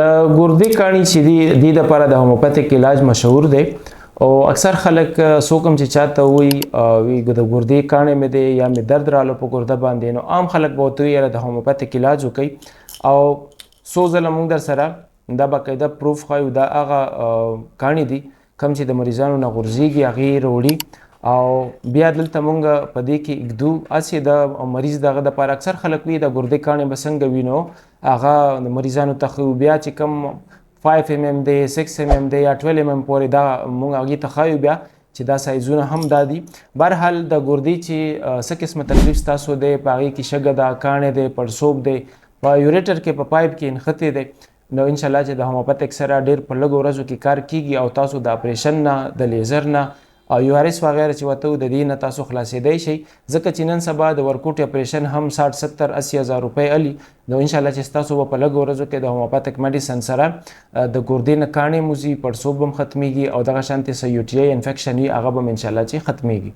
ګردې کاڼي چې دي د دې لپاره د هومیوپیتیک علاج مشهور دی او اکثر خلک څوک هم چې چاته وي د ګردې کاڼی مې دی یا مې درد رالو په ګرده باندې نو عام خلک به ورته وایي یاره د هومیوپیتیک علاج وکړئ او څو ځله موږ در سره دا باقاعده پروف ښایو دا هغه کاڼي دي کوم چې د مریضانو نه غورځېږي هغې راوړي او بیا دلته مونږ په دې کې اږدو هسې د مریض دغه دپاره اکثر خلک وي د ګردې کاڼې به څنګه وي نو هغه د مریضانو ته ښیو بیا چې کوم 5 mm دی 6 mm دی یا 12 mm پورې دا مونږ هغې ته ښایو بیا چې دا سایزونه هم دا دي. بهرحال د ګردې چې څه قسمه تکلیف ستاسو دی په هغې کې شګه ده کاڼی دی پړسوب دی په یوریټر کې په پایپ کې نښتې دی نو انشاءالله چې د هومیوپیتیک سره ډېر په لږو ورځو کې کار کیږي او تاسو د اپریشن نه د لیزر نه او URS وغیره چې ورته د دې نه تاسو خلاصېدی شئ ځکه چې نن سبا د ورکوټ اپریشن هم 60 70 80 هزار روپۍ الي نو انشاءالله چې ستاسو به په لږو ورځو کې د هومیوپیتیک میډیسن سره د ګردې نه کاڼې موځي پړسوب هم ختمیږي او دغه شانتې څه UTI انفیکشن وي هغه به هم انشاءالله چې ختمیږي.